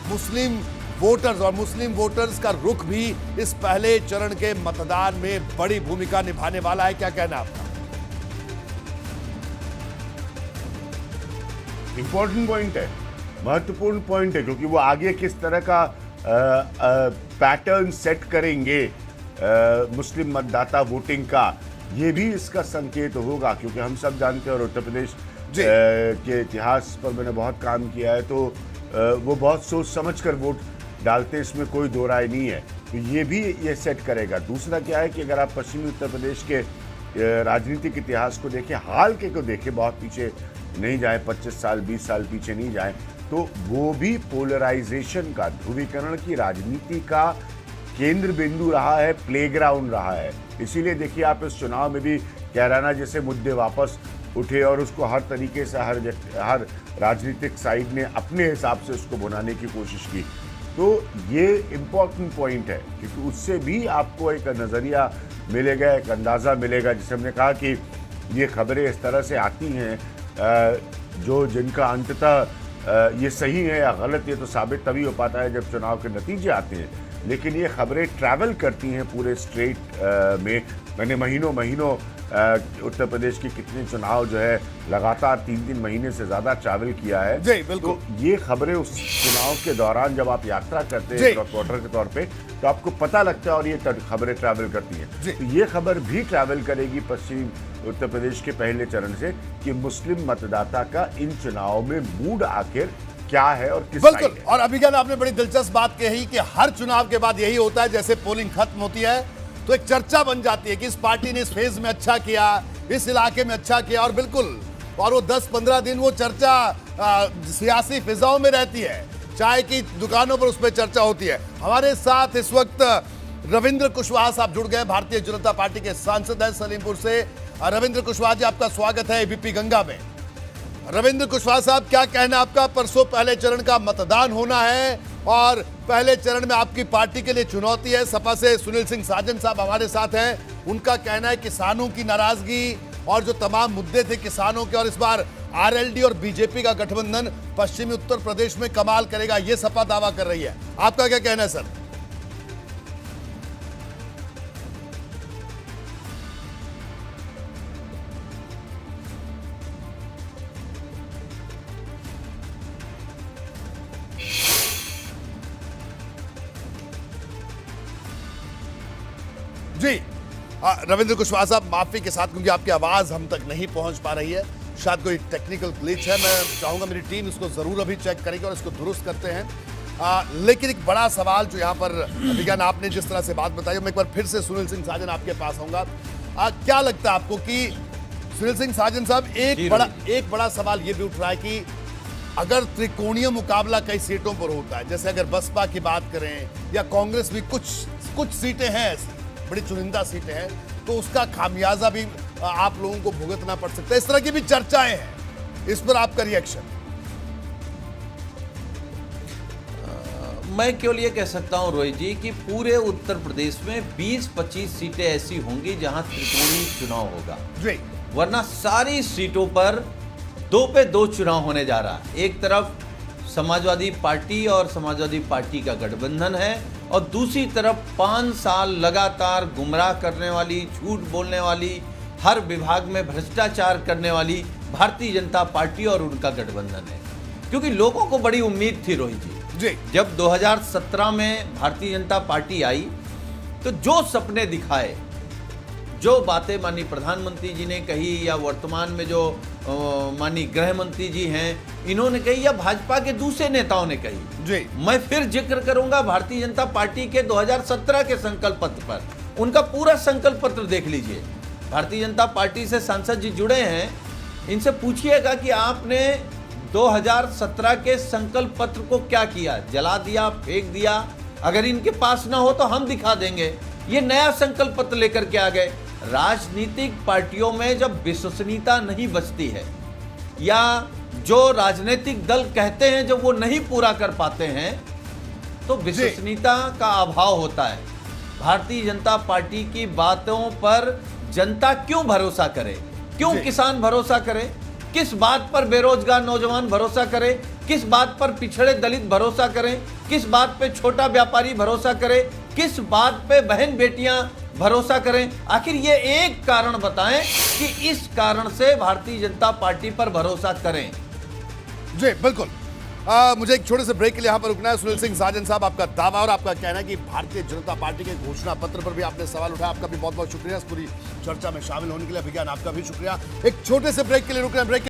मुस्लिम voters और मुस्लिम voters का रुख भी इस पहले चरण के मतदान में बड़ी भूमिका निभाने वाला है। क्या कहना आपका? इंपॉर्टेंट पॉइंट है, महत्वपूर्ण पॉइंट है, क्योंकि वो आगे किस तरह का पैटर्न सेट करेंगे मुस्लिम मतदाता वोटिंग का, ये भी इसका संकेत होगा। क्योंकि हम सब जानते हैं, और उत्तर प्रदेश के इतिहास पर मैंने बहुत काम किया है, तो वो बहुत सोच समझ कर वोट डालते, इसमें कोई दो राय नहीं है। तो ये भी ये सेट करेगा। दूसरा क्या है कि अगर आप पश्चिमी उत्तर प्रदेश के राजनीतिक इतिहास को देखें, हाल के को देखें, बहुत पीछे नहीं जाए, 25 साल 20 साल पीछे नहीं जाए, तो वो भी पोलराइजेशन का, ध्रुवीकरण की राजनीति का केंद्र बिंदु रहा है, प्लेग्राउंड रहा है। इसीलिए देखिए आप इस चुनाव में भी कैराना जैसे मुद्दे वापस उठे और उसको हर तरीके से हर राजनीतिक साइड ने अपने हिसाब से उसको बनाने की कोशिश की। तो ये इम्पोर्टेंट पॉइंट है, क्योंकि उससे भी आपको एक नज़रिया मिलेगा, एक अंदाज़ा मिलेगा। जैसे हमने कहा कि ये खबरें इस तरह से आती हैं जो जिनका अंततः ये सही है या गलत, ये तो साबित तभी हो पाता है जब चुनाव के नतीजे आते हैं। लेकिन ये खबरें ट्रैवल करती हैं पूरे स्टेट में। मैंने महीनों उत्तर प्रदेश के कितने चुनाव जो है लगातार 3-3 महीने से ज़्यादा ट्रैवल किया है। जी बिल्कुल। तो ये खबरें उस चुनाव के दौरान जब आप यात्रा करते हैं रिपोर्टर के तौर पे, तो आपको पता लगता है, और ये खबरें ट्रैवल करती हैं। तो ये खबर भी ट्रैवल करेगी पश्चिम उत्तर प्रदेश के पहले चरण से कि मुस्लिम मतदाता का इन चुनाव में मूड आखिर क्या है और किस बिल्कुल। और अभिज्ञान, आपने बड़ी दिलचस्प बात कही कि हर चुनाव के बाद यही होता है, जैसे पोलिंग खत्म होती है तो एक चर्चा बन जाती है कि इस पार्टी ने इस फेज में अच्छा किया, इस इलाके में अच्छा किया, और बिल्कुल, और वो 10-15 दिन वो चर्चा सियासी फिजाओं में रहती है, चाय की दुकानों पर उस पर चर्चा होती है। हमारे साथ इस वक्त रविंद्र कुशवाहा साहब जुड़ गए, भारतीय जनता पार्टी के सांसद हैं सलीमपुर से। रविंद्र कुशवाहा जी, आपका स्वागत है एबीपी गंगा में। रविंद्र कुशवाहा साहब, क्या कहना आपका? परसों पहले चरण का मतदान होना है और पहले चरण में आपकी पार्टी के लिए चुनौती है। सपा से सुनील सिंह साजन साहब हमारे साथ हैं। उनका कहना है किसानों की नाराजगी और जो तमाम मुद्दे थे किसानों के, और इस बार आरएलडी और बीजेपी का गठबंधन पश्चिमी उत्तर प्रदेश में कमाल करेगा, ये सपा दावा कर रही है। आपका क्या कहना है सर? जी रविंद्र कुशवाहा साहब, माफी के साथ क्योंकि आपकी आवाज हम तक नहीं पहुंच पा रही है, शायद कोई टेक्निकल ग्लिच है। मैं चाहूंगा मेरी टीम इसको जरूर अभी चेक करेगी और इसको दुरुस्त करते हैं। लेकिन एक बड़ा सवाल जो यहाँ पर विज्ञान आपने जिस तरह से बात बताई, मैं एक बार फिर से सुनील सिंह साजन आपके पास आऊंगा। क्या लगता है आपको कि सुनील सिंह साजन साहब, एक बड़ा सवाल ये भी उठ रहा है कि अगर त्रिकोणीय मुकाबला कई सीटों पर होता है, जैसे अगर बसपा की बात करें या कांग्रेस भी कुछ सीटें हैं ऐसी, बड़ी चुनिंदा सीटें हैं, तो उसका खामियाजा भी आप लोगों को भुगतना पड़ सकता है। इस तरह की भी चर्चाएं हैं, इस पर आपका रिएक्शन? मैं केवल ये कह सकता हूं रोहित जी कि पूरे उत्तर प्रदेश में 20-25 सीटें ऐसी होंगी जहां त्रिकोणीय चुनाव होगा जी, वरना सारी सीटों पर 2 पे 2 चुनाव होने जा रहा है। एक तरफ समाजवादी पार्टी और समाजवादी पार्टी का गठबंधन है, और दूसरी तरफ 5 साल लगातार गुमराह करने वाली, झूठ बोलने वाली, हर विभाग में भ्रष्टाचार करने वाली भारतीय जनता पार्टी और उनका गठबंधन है। क्योंकि लोगों को बड़ी उम्मीद थी रोहित जी, जब 2017 में भारतीय जनता पार्टी आई तो जो सपने दिखाए, जो बातें माननीय प्रधानमंत्री जी ने कही या वर्तमान में जो माननीय गृह मंत्री जी हैं इन्होंने कही या भाजपा के दूसरे नेताओं ने कही जी, मैं फिर जिक्र करूंगा भारतीय जनता पार्टी के 2017 के संकल्प पत्र पर। उनका पूरा संकल्प पत्र देख लीजिए। भारतीय जनता पार्टी से सांसद जी जुड़े हैं, इनसे पूछिएगा कि आपने 2017 के संकल्प पत्र को क्या किया, जला दिया, फेंक दिया? अगर इनके पास ना हो तो हम दिखा देंगे। ये नया संकल्प पत्र लेकर के आ गए। राजनीतिक पार्टियों में जब विश्वसनीयता नहीं बचती है या जो राजनीतिक दल कहते हैं जब वो नहीं पूरा कर पाते हैं तो विश्वसनीयता का अभाव होता है। भारतीय जनता पार्टी की बातों पर जनता क्यों भरोसा करे, क्यों किसान भरोसा करे, किस बात पर बेरोजगार नौजवान भरोसा करे, किस बात पर पिछड़े दलित भरोसा करें? किस बात पे छोटा व्यापारी भरोसा करे, किस बात पे बहन बेटियां भरोसा करें? आखिर ये एक कारण बताएं कि इस कारण से भारतीय जनता पार्टी पर भरोसा करें। जी बिल्कुल। मुझे एक छोटे से ब्रेक के लिए यहाँ पर रुकना है। सुनील सिंह साजन साहब, आपका दावा और आपका कहना है कि भारतीय जनता पार्टी के घोषणा पत्र पर भी आपने सवाल उठाया। आपका भी बहुत बहुत शुक्रिया इस पूरी चर्चा में शामिल होने के लिए। विज्ञान, आपका भी शुक्रिया। एक छोटे से ब्रेक के लिए रुक रहे हैं। ब्रेक